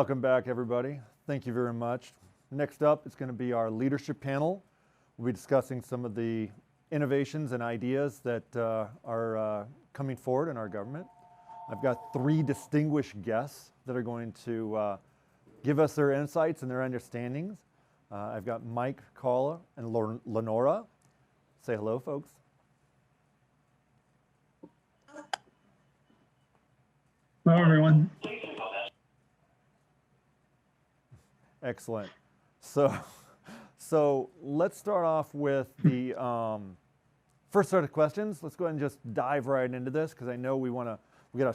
Welcome back, everybody. Thank you very much. Next up is going to be our leadership panel. We'll be discussing some of the innovations and ideas that are coming forward in our government. I've got three distinguished guests that are going to give us their insights and their understandings. I've got Mike, Carla, and Lenora. Say hello, folks. Hello, everyone. Excellent. So let's start off with the first set of questions. Let's go ahead and just dive right into this because I know we got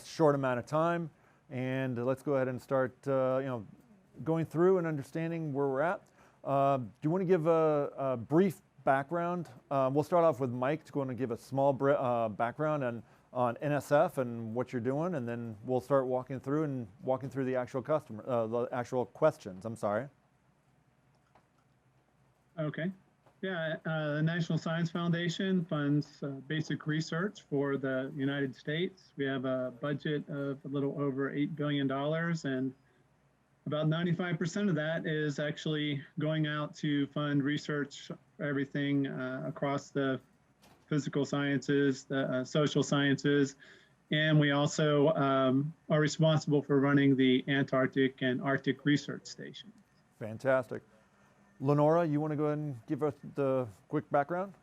a short amount of time, and let's go ahead and start going through and understanding where we're at. Do you want to give a brief background? We'll start off with Mike to go and give a small background on NSF and what you're doing, and then we'll start walking through the actual the actual questions. I'm sorry. Okay. Yeah, the National Science Foundation funds basic research for the United States. We have a budget of a little over $8 billion, and about 95% of that is actually going out to fund research, everything across the physical sciences, the social sciences, and we also are responsible for running the Antarctic and Arctic Research Station. Fantastic. Lenora, you want to go ahead and give us the quick background?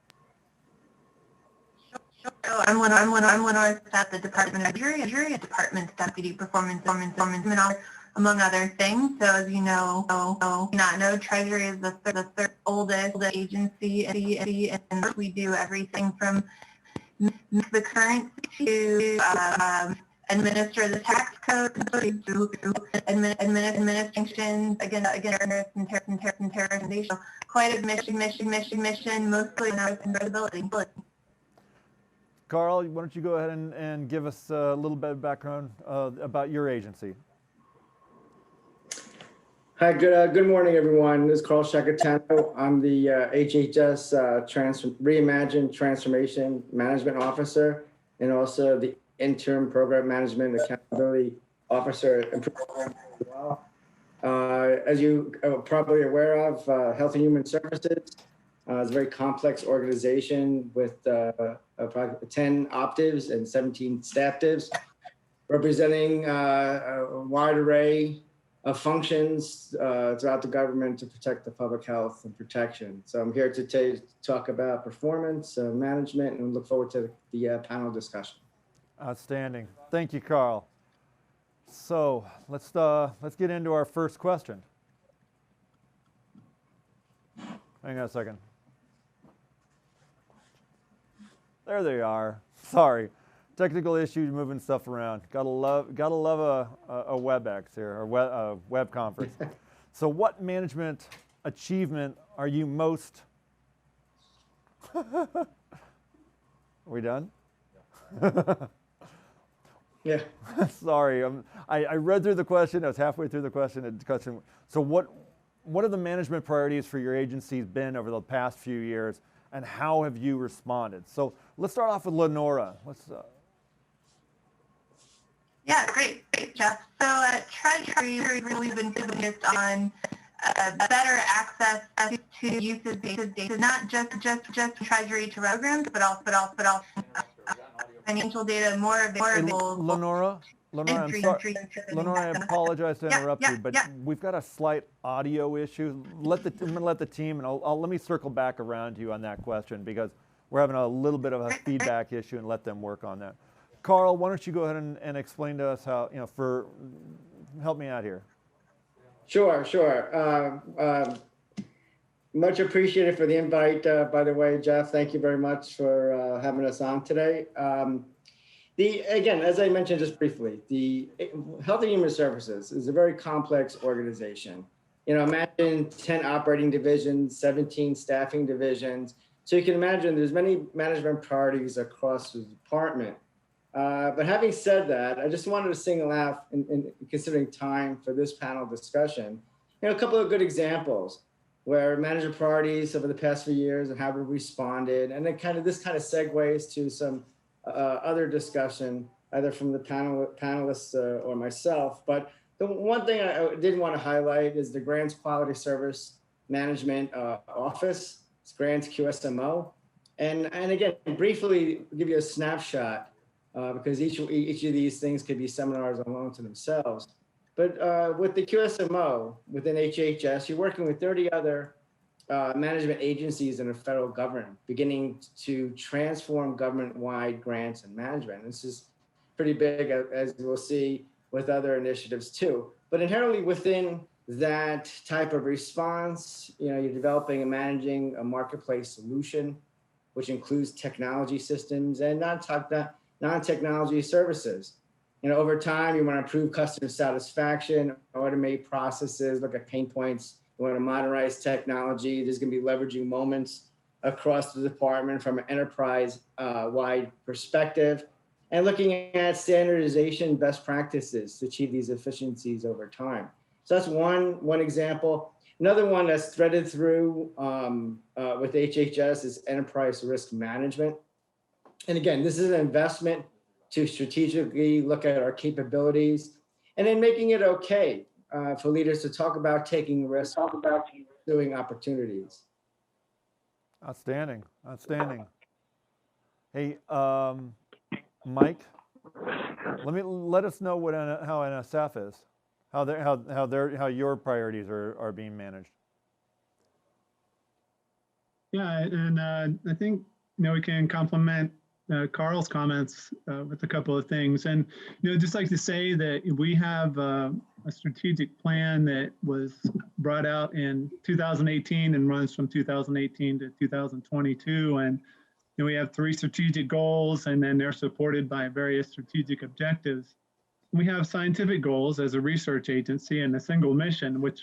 Sure. I'm Lenora at the Department of Jury Department's Deputy Performance among other things. So as you know, Treasury is the third oldest agency, and we do everything from the currency to administer the tax code, to administration against terrorists and terrorism. So quite a mission, mostly in our visibility. Carl, why don't you go ahead and give us a little bit of background about your agency? Hi, good morning, everyone. This is Carl Shacatano. I'm the HHS Reimagined Transformation Management Officer, and also the Interim Program Management Accountability Officer and Program as well. As you are probably aware of, Health and Human Services is a very complex organization with approximately 10 optives and 17 staff divs, representing a wide array of functions throughout the government to protect the public health and protection. So I'm here to talk about performance, management, and look forward to the panel discussion. Outstanding. Thank you, Carl. So let's get into our first question. Hang on a second. There they are. Sorry. Technical issues, moving stuff around. Gotta love a WebEx here, or web conference. So, what management achievement are you most? Are we done? Yeah. Sorry, I read through the question. I was halfway through the question. So, what have the management priorities for your agencies been over the past few years, and how have you responded? So, let's start off with Lenora. Yeah, great, Jeff. So at Treasury, we've been focused on better access to use of data, not just Treasury to programs, but also financial data, more available. Lenora, I apologize to interrupt you, but we've got a slight audio issue. I'm gonna let the team, and let me circle back around to you on that question because we're having a little bit of a feedback issue, and let them work on that. Carl, why don't you go ahead and explain to us how, help me out here. Sure. Much appreciated for the invite, by the way, Jeff. Thank you very much for having us on today. Again, as I mentioned just briefly, the Health and Human Services is a very complex organization. Imagine 10 operating divisions, 17 staffing divisions. So you can imagine there's many management priorities across the department. But having said that, I just wanted to single out, in considering time for this panel discussion, a couple of good examples where management priorities over the past few years and how we responded, and then this segues to some other discussion, either from the panelists or myself. But The one thing I did want to highlight is the Grants Quality Service Management Office. It's Grants QSMO. And again, briefly give you a snapshot because each of these things could be seminars alone to themselves. But with the QSMO within HHS, you're working with 30 other management agencies in the federal government, beginning to transform government-wide grants and management. This is pretty big, as we'll see with other initiatives too. But inherently within that type of response, you're developing and managing a marketplace solution, which includes technology systems and non-technology services. Over time, you want to improve customer satisfaction, automate processes, look at pain points. You want to modernize technology. There's going to be leveraging moments across the department from an enterprise-wide perspective, and looking at standardization best practices to achieve these efficiencies over time. So that's one example. Another one that's threaded through with HHS is enterprise risk management. And again, this is an investment to strategically look at our capabilities and then making it okay for leaders to talk about taking risks, talk about pursuing opportunities. Outstanding, outstanding. Hey, Mike, let us know how NSF is, how your priorities are being managed. Yeah, and I think we can complement Carl's comments with a couple of things, and just like to say that we have a strategic plan that was brought out in 2018 and runs from 2018 to 2022, and we have 3 strategic goals, and then they're supported by various strategic objectives. We have scientific goals as a research agency and a single mission, which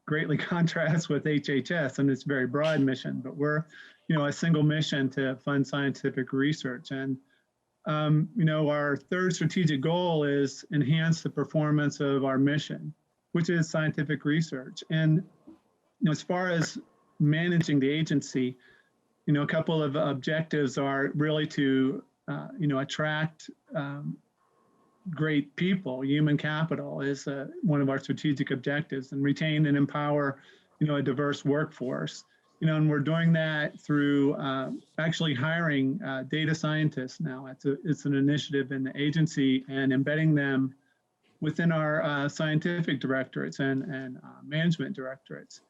greatly contrasts with HHS and its very broad mission, but we're a single mission to fund scientific research. And our 3rd strategic goal is enhance the performance of our mission, which is scientific research. And as far as managing the agency, a couple of objectives are really to attract great people. Human capital is one of our strategic objectives, and retain and empower a diverse workforce. And we're doing that through actually hiring data scientists now. It's an initiative in the agency, and embedding them within our scientific directorates and management directorates.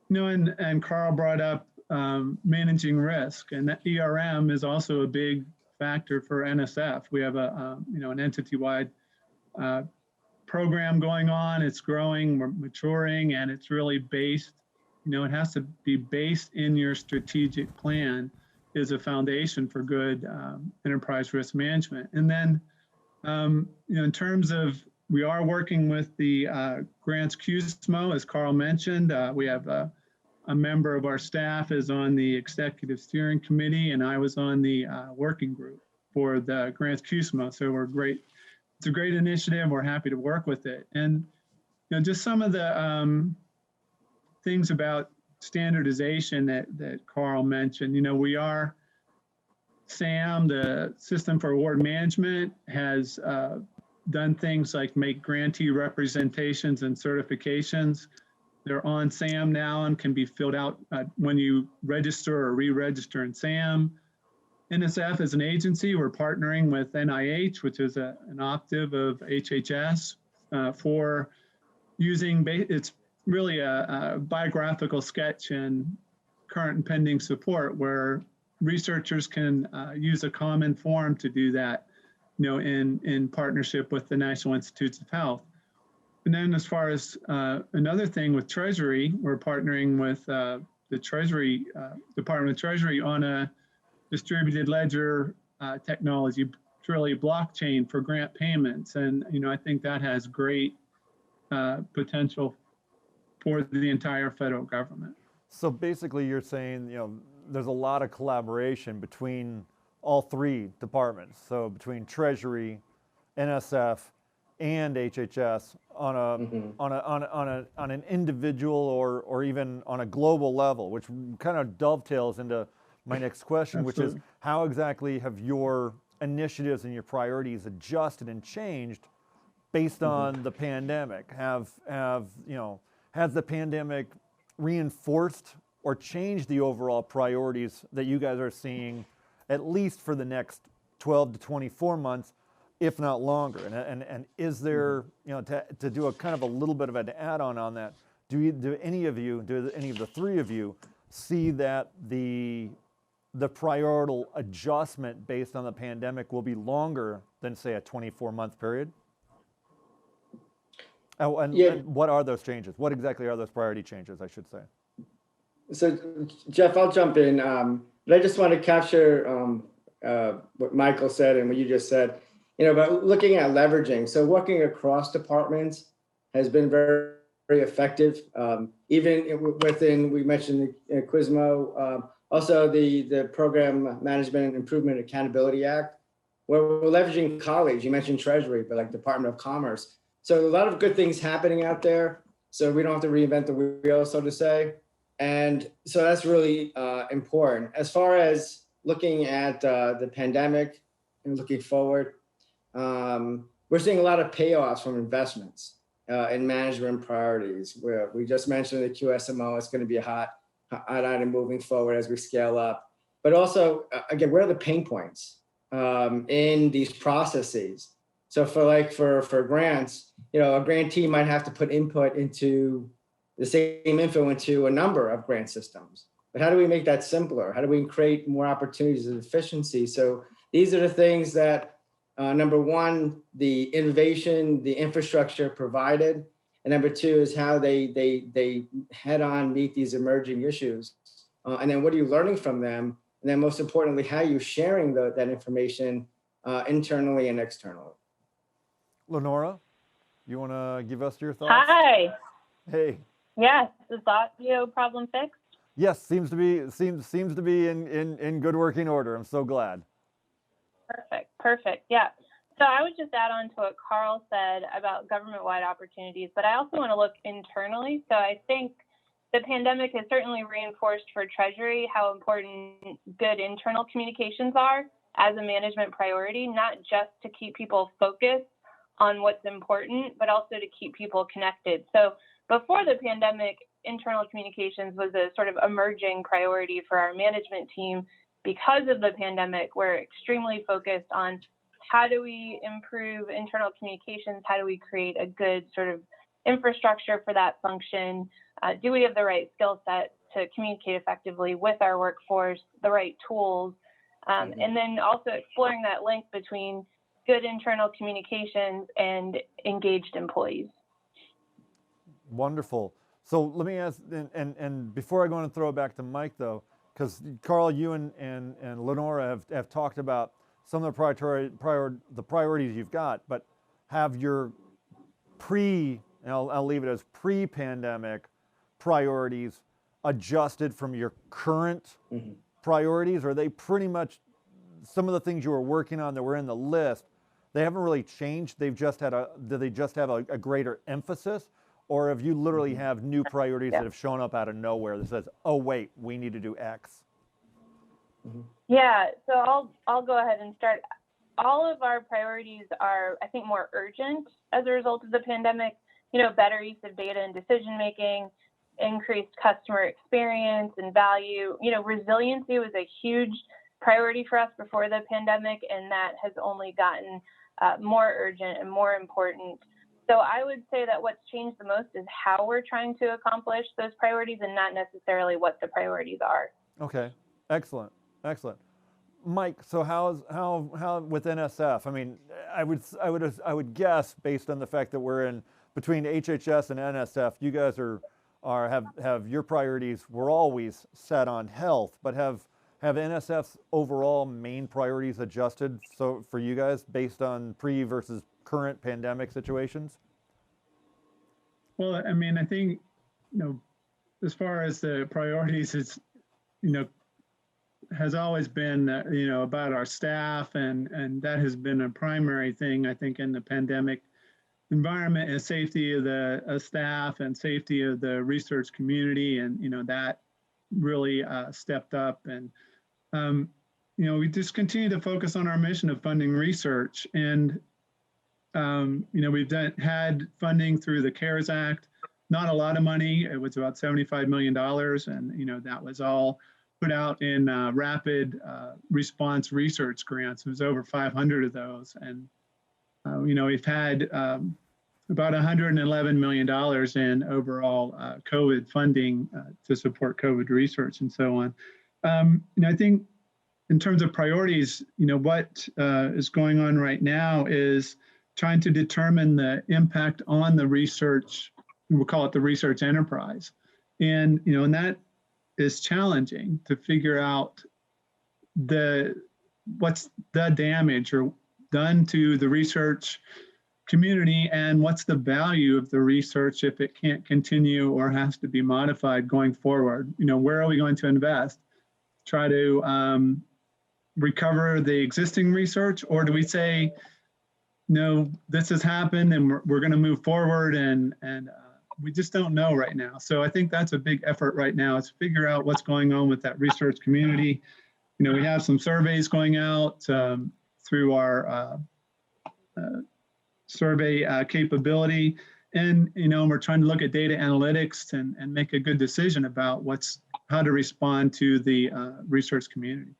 And Carl brought up managing risk, and that ERM is also a big factor for NSF. We have an entity-wide program going on. It's growing, we're maturing, and it's really based. It has to be based in your strategic plan is a foundation for good enterprise risk management. And then, in terms of, we are working with the Grants QSMO, as Carl mentioned. We have a member of our staff is on the executive steering committee, and I was on the working group for the Grants QSMO. So we're great. It's a great initiative. We're happy to work with it. And just some of the things about standardization that Carl mentioned. We are, SAM, the System for Award Management, has done things like make grantee representations and certifications. They're on SAM now and can be filled out when you register or re-register in SAM. NSF is an agency. We're partnering with NIH, which is an octave of HHS, for using, it's really a biographical sketch and current and pending support, where researchers can use a common form to do that, in partnership with the National Institutes of Health. And then as far as another thing with Treasury, we're partnering with the Treasury, Department of Treasury, on a distributed ledger technology. It's really blockchain for grant payments. And, I think that has great potential for the entire federal government. So basically you're saying, there's a lot of collaboration between all 3 departments. So between Treasury, NSF, and HHS on an individual or even on a global level, which kind of dovetails into my next question, Absolutely. Which is how exactly have your initiatives and your priorities adjusted and changed based on the pandemic? Has the pandemic reinforced or changed the overall priorities that you guys are seeing, at least for the next 12 to 24 months, if not longer? And is there, to do a kind of a little bit of an add-on on that, do any of the three of you see that the priorital adjustment based on the pandemic will be longer than, say, a 24-month period? Oh, and what are those changes? What exactly are those priority changes, I should say? So, Jeff, I'll jump in. But I just want to capture what Michael said and what you just said, about looking at leveraging. So working across departments has been very, very effective. Even within, we mentioned the Quizmo, also the Program Management and Improvement Accountability Act, where we're leveraging colleagues. You mentioned Treasury, but like Department of Commerce. So a lot of good things happening out there. So we don't have to reinvent the wheel, so to say. And so that's really important. As far as looking at the pandemic and looking forward, we're seeing a lot of payoffs from investments in management priorities. Where we just mentioned the QSMO, it's going to be a hot item moving forward as we scale up. But also, again, where are the pain points in these processes? So for grants, a grantee might have to put input into the same info into a number of grant systems. But how do we make that simpler? How do we create more opportunities of efficiency? So these are the things that, number one, the innovation, the infrastructure provided, and number two is how they head on meet these emerging issues. And then what are you learning from them? And then most importantly, how are you sharing that information internally and externally? Lenora, you want to give us your thoughts? Hi. Hey. Yes, is the audio problem fixed? Yes, seems to be in good working order. I'm so glad. Perfect. Yeah. So I would just add on to what Carl said about government-wide opportunities, but I also want to look internally. So I think the pandemic has certainly reinforced for Treasury how important good internal communications are as a management priority, not just to keep people focused on what's important, but also to keep people connected. So before the pandemic, internal communications was a sort of emerging priority for our management team. Because of the pandemic, we're extremely focused on how do we improve internal communications? How do we create a good sort of infrastructure for that function? Do we have the right skill set to communicate effectively with our workforce, the right tools? And then also exploring that link between good internal communications and engaged employees. Wonderful. So let me ask, and before I go on and throw it back to Mike, though, because Carl, you and Lenora have talked about some of the priorities you've got, but have your I'll leave it as pre-pandemic priorities adjusted from your current priorities? Or are they pretty much some of the things you were working on that were in the list? They haven't really changed. Do they just have a greater emphasis? Or have you literally have new priorities that have shown up out of nowhere that says, oh, wait, we need to do X? Yeah, so I'll go ahead and start. All of our priorities are, I think, more urgent as a result of the pandemic. Better use of data and decision making, increased customer experience and value. Resiliency was a huge priority for us before the pandemic, and that has only gotten more urgent and more important. So I would say that what's changed the most is how we're trying to accomplish those priorities and not necessarily what the priorities are. Okay, excellent. Mike, so how with NSF? I mean, I would guess based on the fact that we're in between HHS and NSF, you guys have your priorities were always set on health, but have NSF's overall main priorities adjusted so for you guys based on pre versus current pandemic situations? Well, I mean, I think, as far as the priorities, it's, has always been, about our staff, and that has been a primary thing, I think, in the pandemic environment, is safety of the staff and safety of the research community. And, that really stepped up. And, we just continue to focus on our mission of funding research. And We've had funding through the CARES Act, not a lot of money. It was about $75 million. And, that was all put out in rapid response research grants. It was over 500 of those. And, we've had about $111 million in overall COVID funding to support COVID research and so on. I think in terms of priorities, what is going on right now is trying to determine the impact on the research, we'll call it the research enterprise. And that is challenging to figure out what's the damage or done to the research community, and what's the value of the research if it can't continue or has to be modified going forward. Where are we going to invest? Try to recover the existing research, or do we say, no, this has happened and we're going to move forward, and we just don't know right now. So I think that's a big effort right now, is figure out what's going on with that research community. We have some surveys going out through our survey capability, and we're trying to look at data analytics and make a good decision about how to respond to the research community.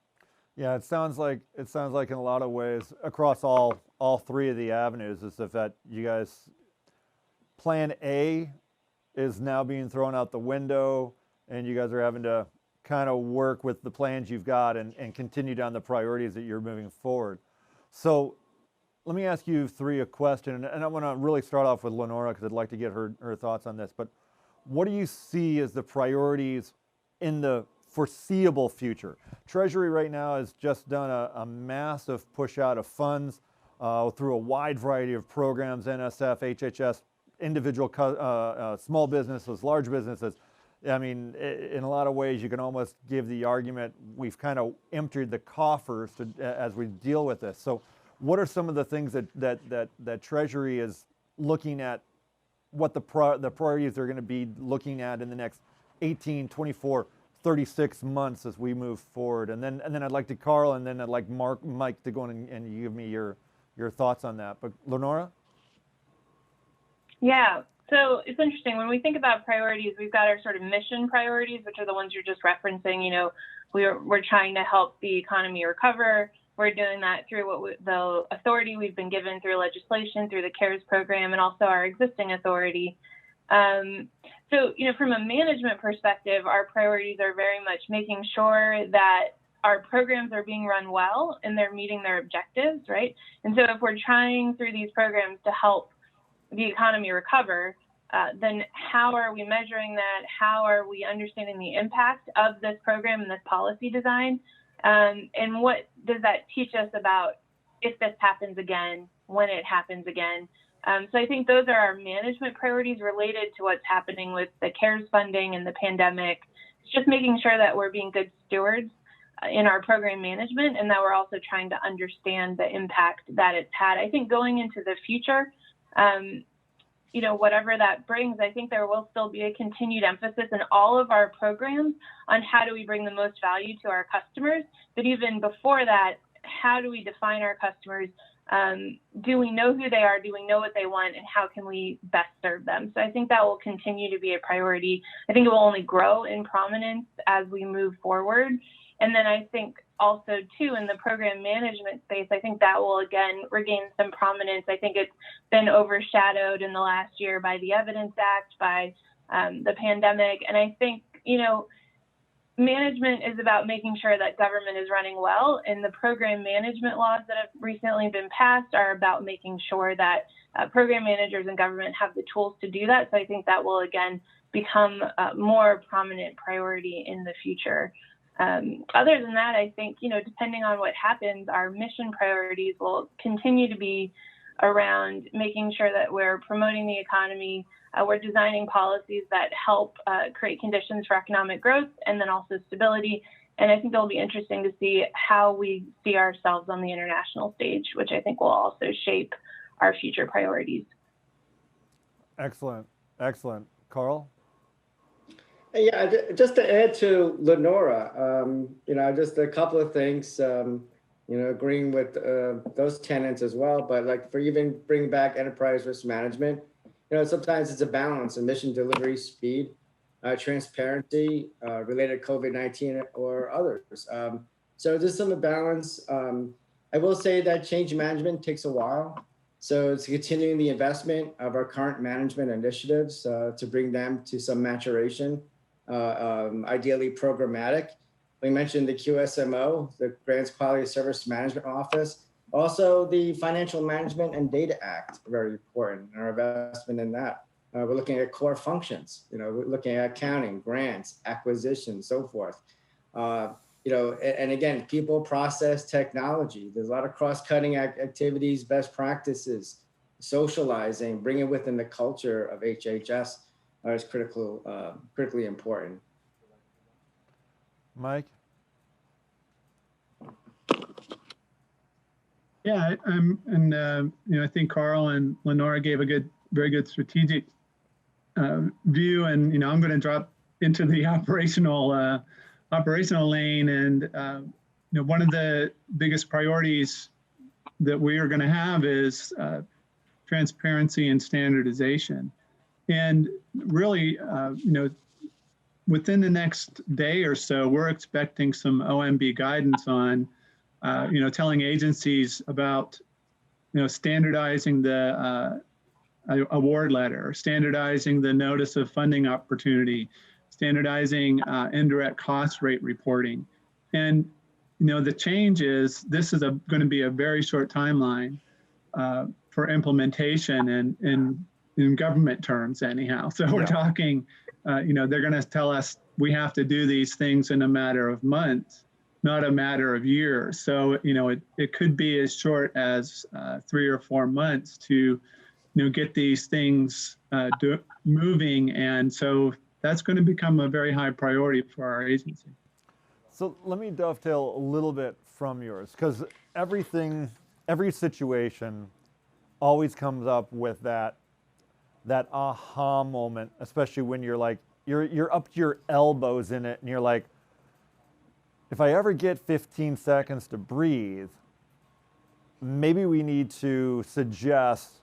Yeah, it sounds like in a lot of ways across all three of the avenues is that you guys, plan A is now being thrown out the window, and you guys are having to kind of work with the plans you've got and continue down the priorities that you're moving forward. So let me ask you three a question, and I want to really start off with Lenora because I'd like to get her thoughts on this. But what do you see as the priorities in the foreseeable future? Treasury right now has just done a massive push out of funds through a wide variety of programs, NSF, HHS, individual small businesses, large businesses. I mean, in a lot of ways, you can almost give the argument we've kind of emptied the coffers as we deal with this. So what are some of the things that Treasury is looking at, what the priorities are going to be looking at in the next 18, 24, 36 months as we move forward? And then I'd like to Carl, and then I'd like Mike to go in and give me your thoughts on that. But Lenora? Yeah, so it's interesting. When we think about priorities, we've got our sort of mission priorities, which are the ones you're just referencing. We're trying to help the economy recover. We're doing that through the authority we've been given through legislation, through the CARES program, and also our existing authority. So, from a management perspective, our priorities are very much making sure that our programs are being run well and they're meeting their objectives, right? And so if we're trying through these programs to help the economy recover, then how are we measuring that? How are we understanding the impact of this program and this policy design? And what does that teach us about if this happens again, when it happens again? So I think those are our management priorities related to what's happening with the CARES funding and the pandemic. It's just making sure that we're being good stewards in our program management, and that we're also trying to understand the impact that it's had. I think going into the future, whatever that brings, I think there will still be a continued emphasis in all of our programs on how do we bring the most value to our customers. But even before that, how do we define our customers? Do we know who they are? Do we know what they want? And how can we best serve them? So I think that will continue to be a priority. I think it will only grow in prominence as we move forward. And then I think also, too, in the program management space, I think that will, again, regain some prominence. I think it's been overshadowed in the last year by the Evidence Act, by the pandemic. And I think, management is about making sure that government is running well, and the program management laws that have recently been passed are about making sure that program managers and government have the tools to do that. So I think that will, again, become a more prominent priority in the future. Other than that, I think, depending on what happens, our mission priorities will continue to be around making sure that we're promoting the economy. We're designing policies that help create conditions for economic growth and then also stability. And I think it'll be interesting to see how we see ourselves on the international stage, which I think will also shape our future priorities. Excellent. Excellent. Carl? Yeah, just to add to Lenora, just a couple of things. agreeing with those tenants as well. But like for even bringing back enterprise risk management, sometimes it's a balance of mission delivery, speed, transparency, related to COVID-19 or others. So there's some balance. I will say that change management takes a while. So it's continuing the investment of our current management initiatives to bring them to some maturation, ideally programmatic. We mentioned the QSMO, the Grants Quality Service Management Office. Also, the Financial Management and Data Act, very important, our investment in that. We're looking at core functions, we're looking at accounting, grants, acquisition, so forth. And again, people, process, technology. There's a lot of cross-cutting activities, best practices, socializing, bringing within the culture of HHS is critically important. Mike? Yeah, I think Carl and Lenora gave a very good strategic view, and I'm going to drop into the operational lane. And one of the biggest priorities that we are going to have is transparency and standardization. And really, within the next day or so, we're expecting some OMB guidance on, telling agencies about, standardizing the award letter, standardizing the notice of funding opportunity, standardizing indirect cost rate reporting. And, the change is this is going to be a very short timeline for implementation and in government terms anyhow. So we're talking, they're going to tell us we have to do these things in a matter of months, not a matter of years. So, it could be as short as 3 or 4 months to, get these things moving. And so that's going to become a very high priority for our agency. So let me dovetail a little bit from yours, because every situation always comes up with that aha moment, especially when you're like, you're up to your elbows in it and you're like, if I ever get 15 seconds to breathe, maybe we need to suggest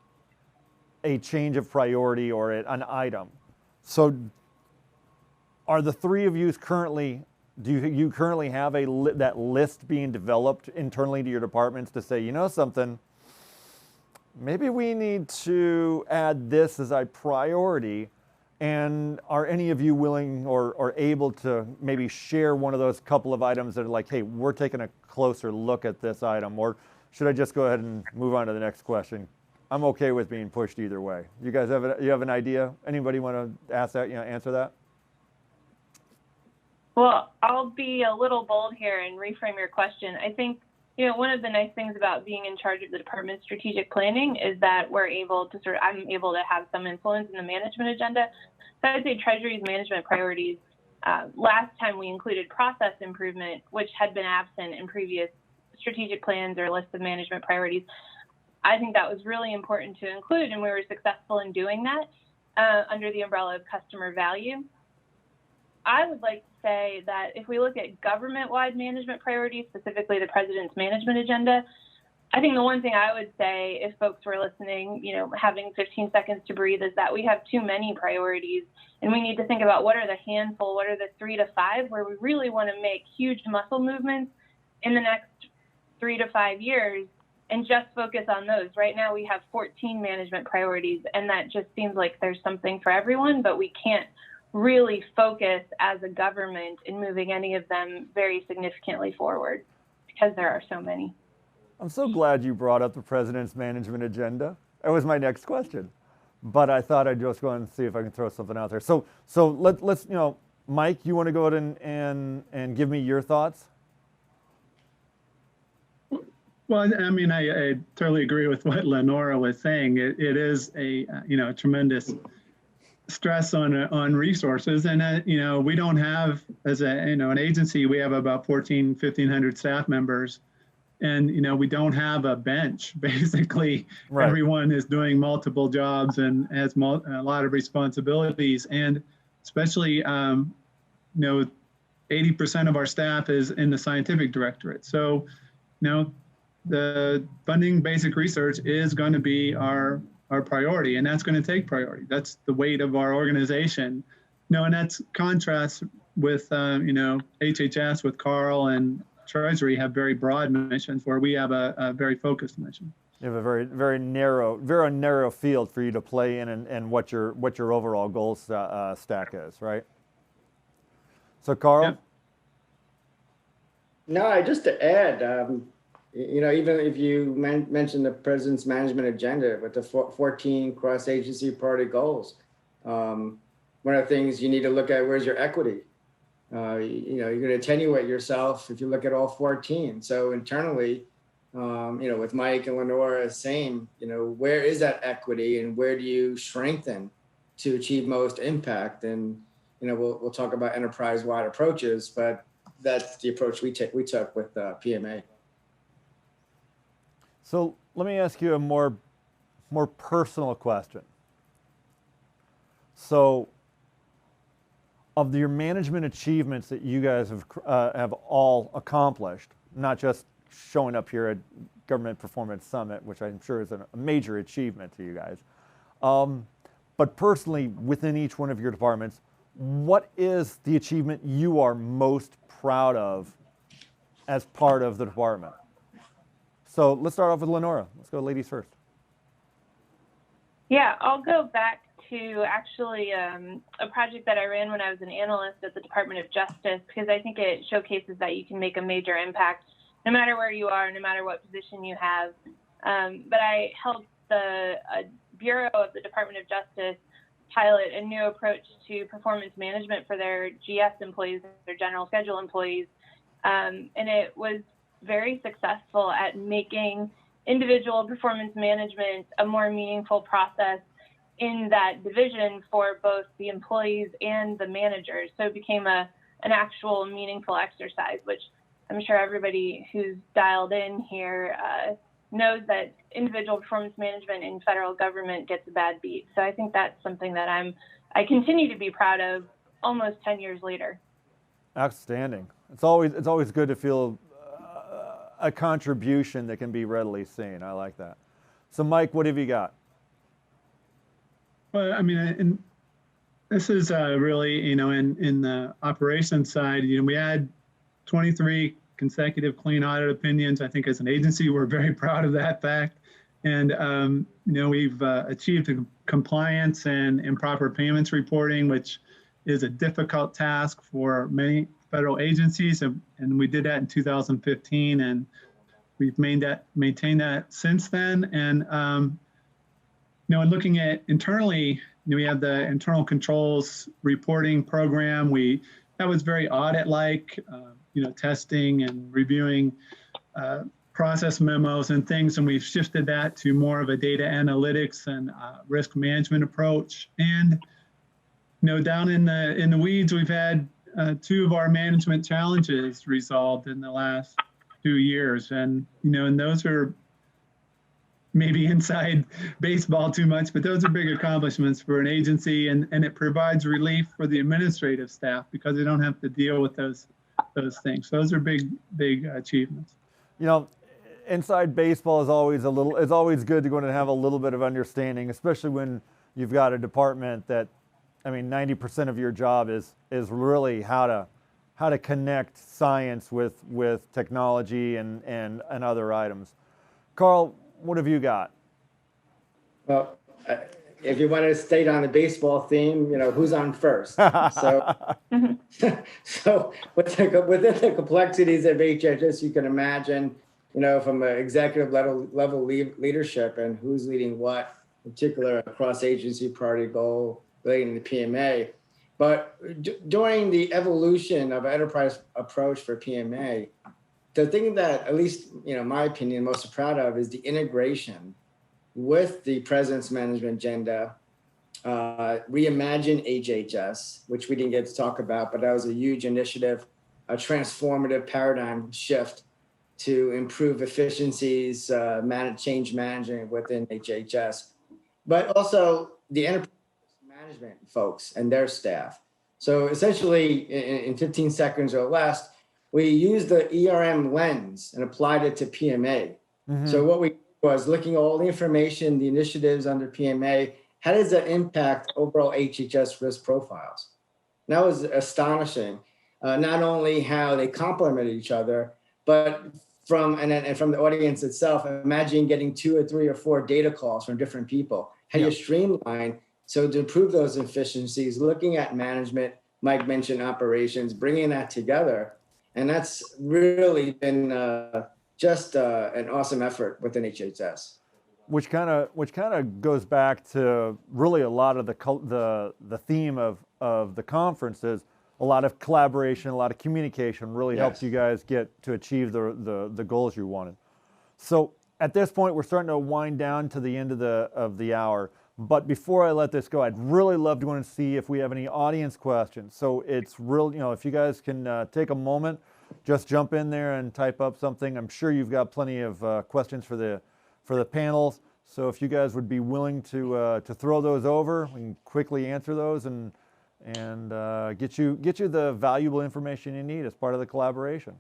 a change of priority or an item. So are the three of you currently, do you currently have that list being developed internally to your departments to say, something, maybe we need to add this as a priority? And are any of you willing or able to maybe share one of those couple of items that are like, hey, we're taking a closer look at this item? Or should I just go ahead and move on to the next question? I'm okay with being pushed either way. You guys have an idea? Anybody want to ask that, answer that? Well, I'll be a little bold here and reframe your question. I think, one of the nice things about being in charge of the department's strategic planning is that I'm able to have some influence in the management agenda. So I'd say Treasury's management priorities, last time we included process improvement, which had been absent in previous strategic plans or lists of management priorities. I think that was really important to include, and we were successful in doing that under the umbrella of customer value. I would like to say that if we look at government-wide management priorities, specifically the president's management agenda, I think the one thing I would say if folks were listening, having 15 seconds to breathe, is that we have too many priorities, and we need to think about what are the handful, what are the 3 to 5 where we really want to make huge muscle movements in the next 3 to 5 years, and just focus on those. Right now we have 14 management priorities, and that just seems like there's something for everyone, but we can't really focus as a government in moving any of them very significantly forward because there are so many. I'm so glad you brought up the president's management agenda. That was my next question, but I thought I'd just go and see if I can throw something out there. So let's Mike, you want to go ahead and give me your thoughts? Well, I mean, I totally agree with what Lenora was saying. It is a tremendous stress on resources, and we don't have, as an agency, we have about 1,500 staff members, and we don't have a bench. Basically, right. Everyone is doing multiple jobs and has a lot of responsibilities, and especially 80% of our staff is in the scientific directorate. So the funding basic research is going to be our priority, and that's going to take priority. That's the weight of our organization. And that's contrast with, HHS with Carl and Treasury have very broad missions where we have a very focused mission. You have a very narrow field for you to play in, and what your overall goal stack is, right? So, Carl. Yep. No, just to add, even if you mentioned the president's management agenda with the 14 cross-agency priority goals, one of the things you need to look at, where's your equity? You're going to attenuate yourself if you look at all 14. So internally, with Mike and Lenora, same, where is that equity and where do you strengthen to achieve most impact? And, we'll talk about enterprise-wide approaches, but that's the approach we took with PMA. So let me ask you a more personal question. So, of your management achievements that you guys have all accomplished, not just showing up here at Government Performance Summit, which I'm sure is a major achievement to you guys, but personally within each one of your departments, what is the achievement you are most proud of as part of the department? So let's start off with Lenora. Let's go ladies first. Yeah, I'll go back to actually a project that I ran when I was an analyst at the Department of Justice, because I think it showcases that you can make a major impact no matter where you are, no matter what position you have. But I helped the Bureau of the Department of Justice pilot a new approach to performance management for their GS employees, their general schedule employees. And it was very successful at making individual performance management a more meaningful process in that division for both the employees and the managers. So it became an actual meaningful exercise, which I'm sure everybody who's dialed in here knows that individual performance management in federal government gets a bad beat. So I think that's something that I continue to be proud of almost 10 years later. Outstanding. It's always good to feel a contribution that can be readily seen. I like that. So Mike, what have you got? Well, I mean, and this is really, in the operations side, we had 23 consecutive clean audit opinions. I think as an agency, we're very proud of that fact. And, we've achieved compliance and improper payments reporting, which is a difficult task for many federal agencies. And we did that in 2015, and we've maintained that since then. And, and looking at internally, we have the internal controls reporting program. That was very audit-like, testing and reviewing process memos and things, and we've shifted that to more of a data analytics and risk management approach. And down in the weeds, we've had 2 of our management challenges resolved in the last 2 years, and and those are maybe inside baseball too much, but those are big accomplishments for an agency, and it provides relief for the administrative staff because they don't have to deal with those things. So those are big achievements. Inside baseball is always good to go and have a little bit of understanding, especially when you've got a department that, 90% of your job is really how to connect science with technology and other items. Carl, what have you got? Well, if you want to stay on the baseball theme, who's on first? So, so within the complexities of HHS, you can imagine, from an executive level leadership and who's leading what, in particular, a cross-agency priority goal relating to PMA. But during the evolution of an enterprise approach for PMA, the thing that, at least, my opinion, most proud of is the integration with the President's management agenda, reimagine HHS, which we didn't get to talk about, but that was a huge initiative, a transformative paradigm shift to improve efficiencies, change management within HHS, but also the enterprise management folks and their staff. So essentially, in 15 seconds or less, we used the ERM lens and applied it to PMA. Mm-hmm. So what we was looking at all the information, the initiatives under PMA, how does that impact overall HHS risk profiles? And that was astonishing. Not only how they complemented each other, but from the audience itself, imagine getting 2 or 3 or 4 data calls from different people. How do you streamline? So to improve those efficiencies, looking at management, Mike mentioned operations, bringing that together. And that's really been just an awesome effort within HHS. Which kind of goes back to really a lot of the theme of the conference is a lot of collaboration, a lot of communication really helps you guys get to achieve the goals you wanted. So at this point, we're starting to wind down to the end of the hour. But before I let this go, I'd really love to go and see if we have any audience questions. So it's real, if you guys can take a moment, just jump in there and type up something. I'm sure you've got plenty of questions for the panels. So if you guys would be willing to throw those over, we can quickly answer those and get you the valuable information you need as part of the collaboration.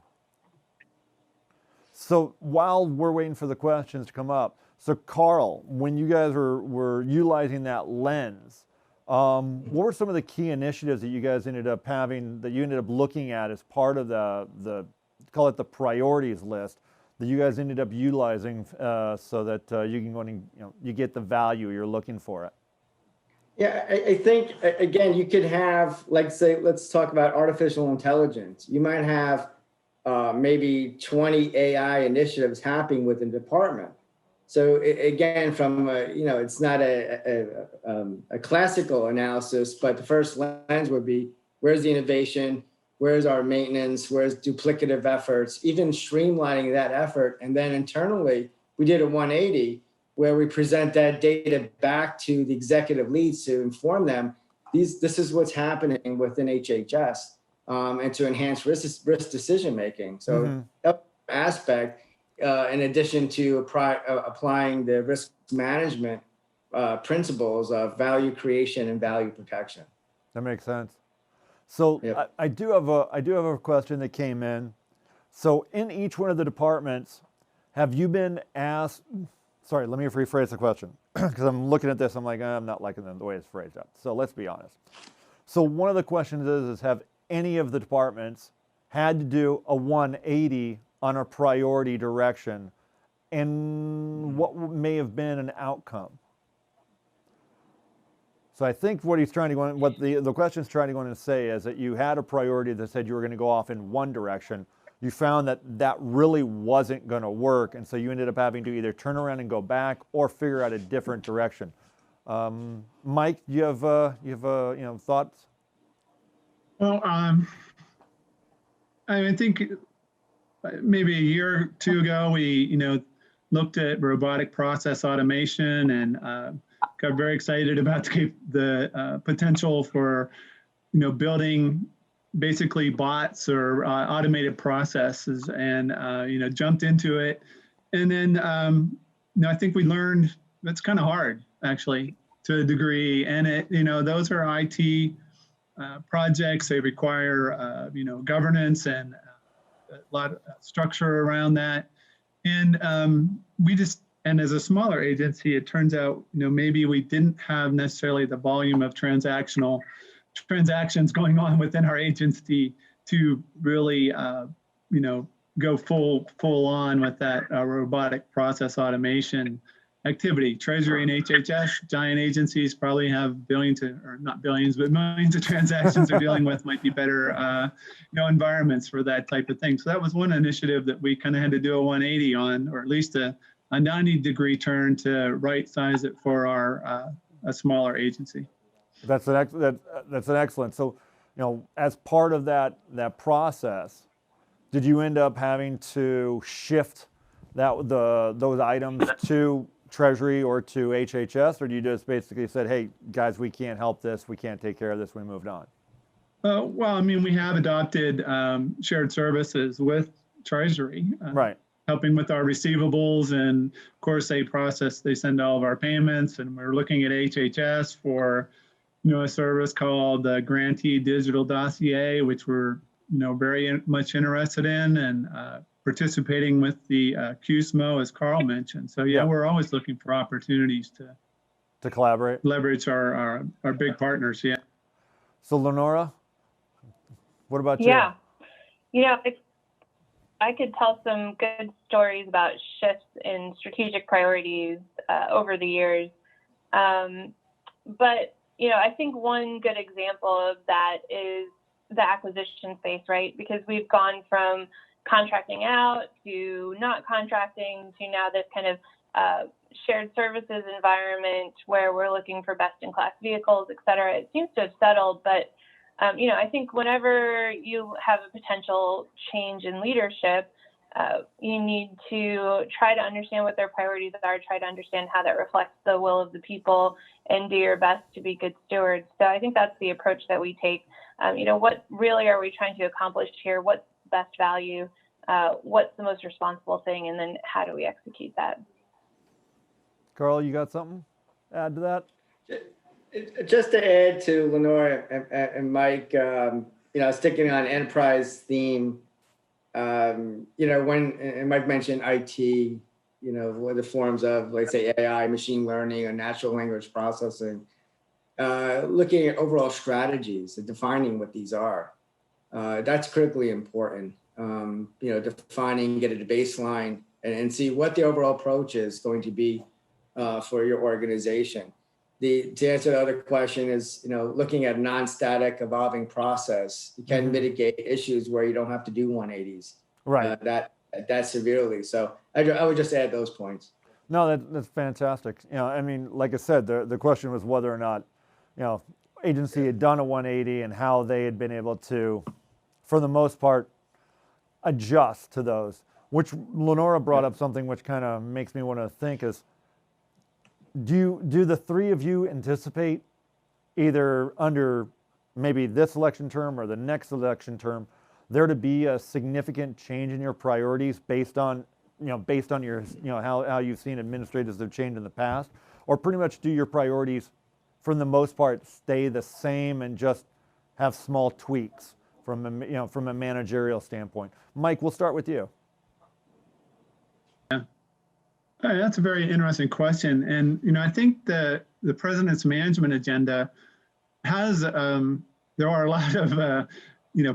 So while we're waiting for the questions to come up, so Carl, when you guys were utilizing that lens, what were some of the key initiatives that you guys ended up having, that you ended up looking at as part of the call it the priorities list that you guys ended up utilizing so that you can go and you get the value you're looking for it? Yeah, I think, again, you could have, like, say, let's talk about artificial intelligence. You might have maybe 20 AI initiatives happening within the department. So again, from it's not a classical analysis, but the first lens would be, where's the innovation? Where's our maintenance? Where's duplicative efforts? Even streamlining that effort. And then internally, we did a 180 where we present that data back to the executive leads to inform them, this is what's happening within HHS, and to enhance risk decision making. So that aspect, in addition to applying the risk management principles of value creation and value protection. That makes sense. So I do have a question that came in. So in each one of the departments, have you been asked? Sorry, let me rephrase the question because I'm looking at this. I'm like, I'm not liking the way it's phrased up. So let's be honest. So one of the questions is have any of the departments had to do a 180 on a priority direction, and what may have been an outcome? So I think what he's trying to go in, what the question's trying to go in and say is that you had a priority that said you were going to go off in one direction. You found that really wasn't going to work, and so you ended up having to either turn around and go back or figure out a different direction. Mike, do you have thoughts? Well, I think maybe a year or two ago, we looked at robotic process automation and got very excited about the potential for building basically bots or automated processes, and jumped into it. And then I think we learned that's kind of hard, actually, to a degree. And those are IT projects. They require governance and a lot of structure around that. And and as a smaller agency, it turns out maybe we didn't have necessarily the volume of transactions going on within our agency to really go full on with that robotic process automation activity. Treasury and HHS, giant agencies, probably have billions, or not billions, but millions of transactions they're dealing with. Might be better environments for that type of thing. So that was one initiative that we kind of had to do a 180 on, or at least a 90-degree turn to right size it for our a smaller agency. That's an excellent. So, as part of that process, did you end up having to shift those items to Treasury or to HHS, or do you just basically said, "Hey guys, we can't help this. We can't take care of this. We moved on"? Well, I mean, we have adopted shared services with Treasury, right? Helping with our receivables, and of course they send all of our payments, and we're looking at HHS for a service called the Grantee Digital Dossier, which we're very much interested in and participating with the QSMO, as Carl mentioned. So yeah, Yeah. we're always looking for opportunities To collaborate. leverage our big partners. Yeah. So Lenora, what about you? Yeah. You know, I could tell some good stories about shifts in strategic priorities over the years. But, I think one good example of that is the acquisition space, right? Because we've gone from contracting out to not contracting to now this kind of shared services environment where we're looking for best-in-class vehicles, et cetera. It seems to have settled, but I think whenever you have a potential change in leadership, you need to try to understand what their priorities are, try to understand how that reflects the will of the people, and do your best to be good stewards. So I think that's the approach that we take. What really are we trying to accomplish here? What's best value? What's the most responsible thing? And then how do we execute that? Carl, you got something to add to that? Just to add to Lenora and Mike, sticking on enterprise theme, when and Mike mentioned IT, what the forms of, let's say, AI, machine learning, or natural language processing, looking at overall strategies and defining what these are, that's critically important. Defining, get a baseline, and see what the overall approach is going to be for your organization. To answer the other question is, looking at a non-static evolving process, you can mitigate issues where you don't have to do 180s. Right. That severely. So I would just add those points. No, that's fantastic. Like I said, the question was whether or not, agency had done a 180 and how they had been able to, for the most part, adjust to those. Which Lenora brought up something which kind of makes me want to think is, do the three of you anticipate either under maybe this election term or the next election term there to be a significant change in your priorities based on your how you've seen administrators have changed in the past, or pretty much do your priorities for the most part stay the same and just have small tweaks from a managerial standpoint? Mike, we'll start with you. That's a very interesting question. And, I think the president's management agenda has, there are a lot of,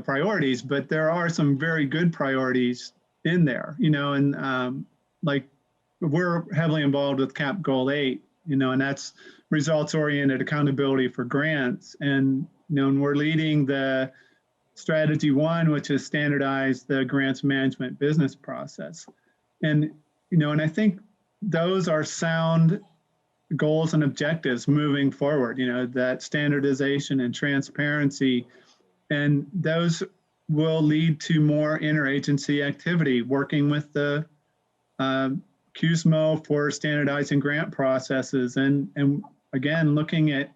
priorities, but there are some very good priorities in there, and like we're heavily involved with CAP Goal 8, and that's results-oriented accountability for grants. And, and we're leading the strategy 1, which is standardize the grants management business process. And, and I think those are sound goals and objectives moving forward, that standardization and transparency, and those will lead to more interagency activity, working with the QSMO for standardizing grant processes, and again, looking at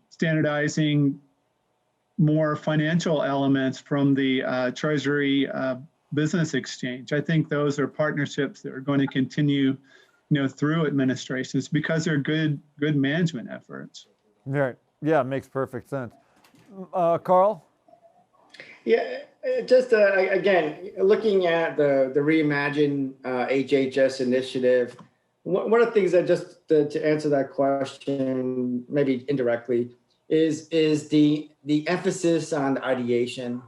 standardizing more financial elements from the Treasury business exchange. I think those are partnerships that are going to continue, through administrations because they're good management efforts. Right. Yeah, it makes perfect sense. Carl? Yeah, just again, looking at the Reimagine HHS initiative, one of the things that just to answer that question, maybe indirectly, is the emphasis on the ideation,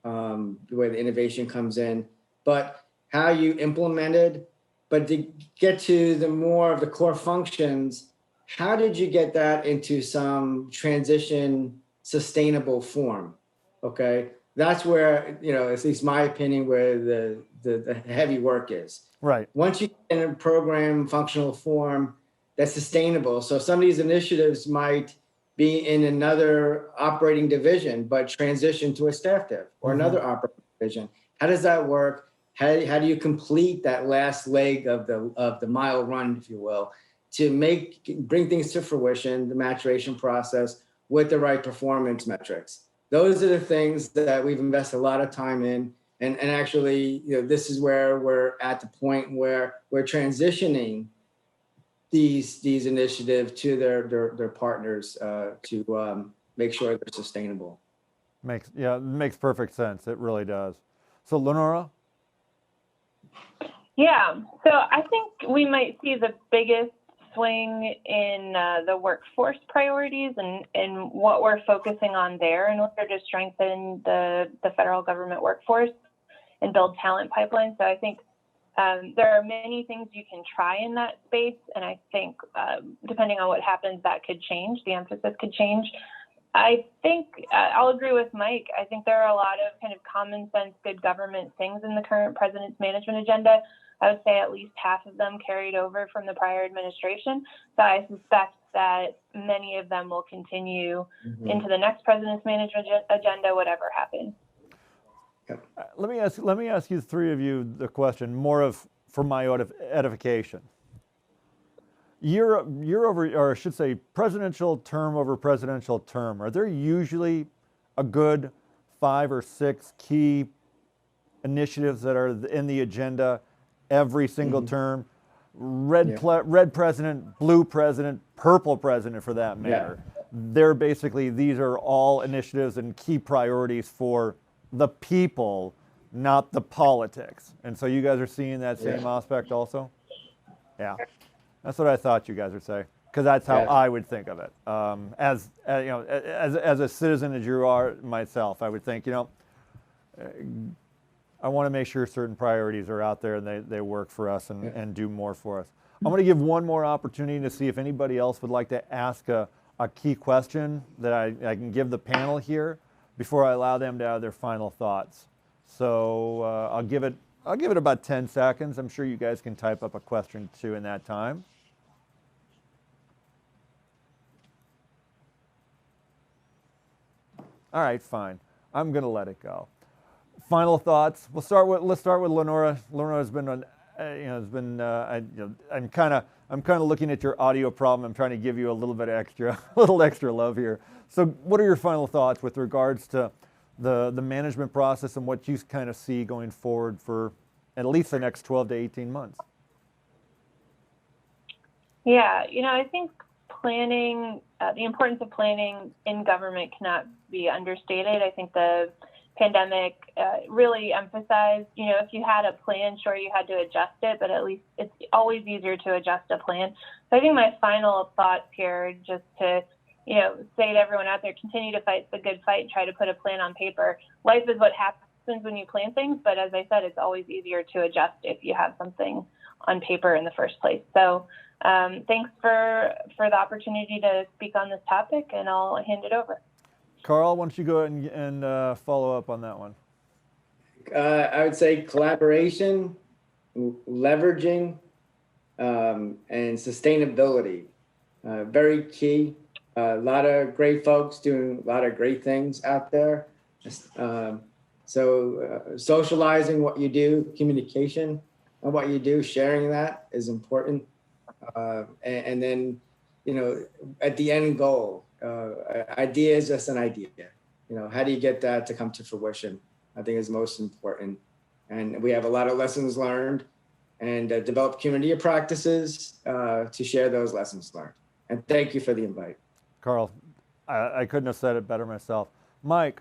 where the innovation comes in, but how you implemented, but to get to the more of the core functions, how did you get that into some transition sustainable form? Okay, that's where, at least my opinion, where the heavy work is. Right. Once you get in a program functional form that's sustainable, so some of these initiatives might be in another operating division, but transition to a staff div or another operating division. How does that work? How do you complete that last leg of the mile run, if you will, to bring things to fruition, the maturation process with the right performance metrics? Those are the things that we've invested a lot of time in. And actually, this is where we're at the point where we're transitioning these initiatives to their partners to make sure they're sustainable. Makes perfect sense. It really does. So Lenora? Yeah, so I think we might see the biggest swing in the workforce priorities and what we're focusing on there in order to strengthen the federal government workforce and build talent pipelines. So I think there are many things you can try in that space, and I think depending on what happens, that could change. The emphasis could change. I think I'll agree with Mike. I think there are a lot of kind of common sense, good government things in the current president's management agenda. I would say at least half of them carried over from the prior administration. So I suspect that many of them will continue into the next president's management agenda, whatever happens. Let me ask you, three of you, the question more of for my edification. Year over, or I should say, presidential term over presidential term. Are there usually a good 5 or 6 key initiatives that are in the agenda every single term? Red president, blue president, purple president, for that matter. They're basically, these are all initiatives and key priorities for the people, not the politics. And so you guys are seeing that same aspect also? Yeah. That's what I thought you guys would say, because that's how I would think of it. As a citizen as you are myself, I would think, I want to make sure certain priorities are out there and they work for us and do more for us. I'm going to give one more opportunity to see if anybody else would like to ask a key question that I can give the panel here before I allow them to have their final thoughts. So I'll give it about 10 seconds. I'm sure you guys can type up a question too in that time. All right, fine. I'm going to let it go. Final thoughts. Let's start with Lenora. Lenora's been on. I'm kind of looking at your audio problem. I'm trying to give you a little extra love here. So, what are your final thoughts with regards to the management process and what you kind of see going forward for at least the next 12 to 18 months? Yeah, I think planning, the importance of planning in government cannot be understated. I think the pandemic really emphasized, if you had a plan, sure, you had to adjust it, but at least it's always easier to adjust a plan. So I think my final thoughts here, just to, say to everyone out there, continue to fight the good fight, try to put a plan on paper. Life is what happens when you plan things, but as I said, it's always easier to adjust if you have something on paper in the first place. So thanks for the opportunity to speak on this topic, and I'll hand it over. Carl, why don't you go ahead and follow up on that one? I would say collaboration, leveraging, and sustainability. Very key. A lot of great folks doing a lot of great things out there. So socializing what you do, communication of what you do, sharing that is important. And then, at the end goal, idea is just an idea. How do you get that to come to fruition? I think is most important. And we have a lot of lessons learned and develop community of practices to share those lessons learned. And thank you for the invite. Carl, I couldn't have said it better myself. Mike.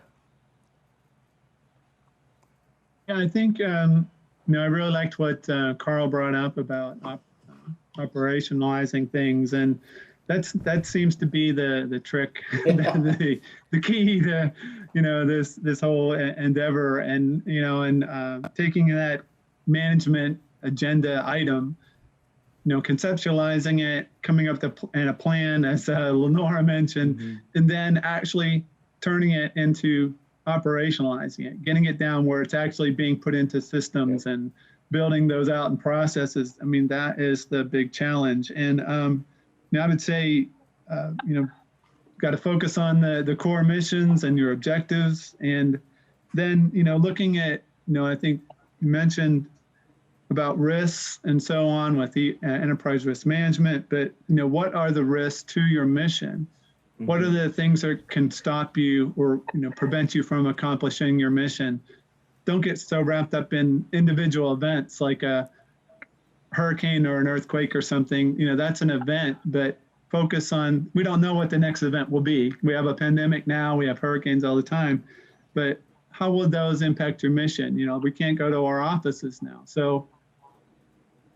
Yeah, I think, I really liked what Carl brought up about operationalizing things. And that seems to be the trick, the key to, this whole endeavor, and, taking that management agenda item, conceptualizing it, coming up in a plan, as Lenora mentioned, and then actually turning it into operationalizing it, getting it down where it's actually being put into systems and building those out in processes. I mean, that is the big challenge. And I would say, got to focus on the core missions and your objectives. And then, looking at, I think you mentioned about risks and so on with the enterprise risk management, but, what are the risks to your mission? What are the things that can stop you or, prevent you from accomplishing your mission? Don't get so wrapped up in individual events like a hurricane or an earthquake or something. That's an event, but focus on, we don't know what the next event will be. We have a pandemic now, we have hurricanes all the time. but how will those impact your mission? You know, we can't go to our offices now. So,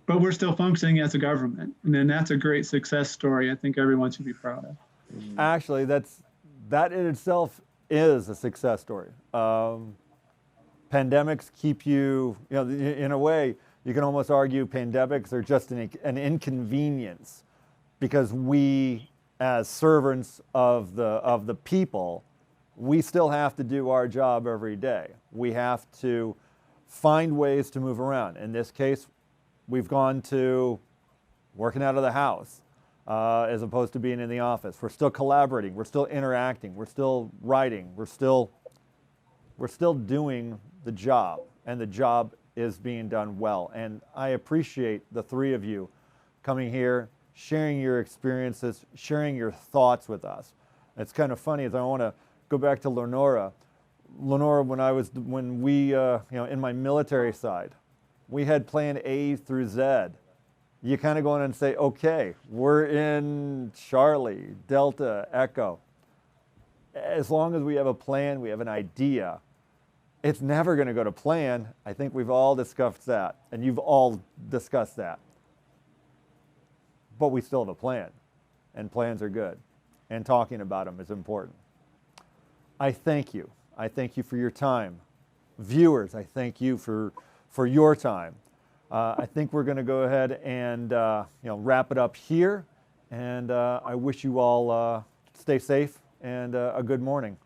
but we're still functioning as a government. And then that's a great success story I think everyone should be proud of. Actually, that in itself is a success story. Pandemics keep you, you know, in a way, you can almost argue pandemics are just an inconvenience, because we, as servants of the people, we still have to do our job every day. We have to find ways to move around. In this case, we've gone to working out of the house as opposed to being in the office. We're still collaborating. We're still interacting. We're still writing. We're still doing the job, and the job is being done well. And I appreciate the three of you coming here, sharing your experiences, sharing your thoughts with us. It's kind of funny, as I want to go back to Lenora. Lenora, when we, you know, in my military side, we had plan A through Z. You kind of go in and say, okay, we're in Charlie, Delta, Echo. As long as we have a plan, we have an idea, it's never going to go to plan. I think we've all discussed that, and you've all discussed that. But we still have a plan, and plans are good, and talking about them is important. I thank you. I thank you for your time. Viewers, I thank you for your time. I think we're going to go ahead and wrap it up here, and I wish you all stay safe and a good morning.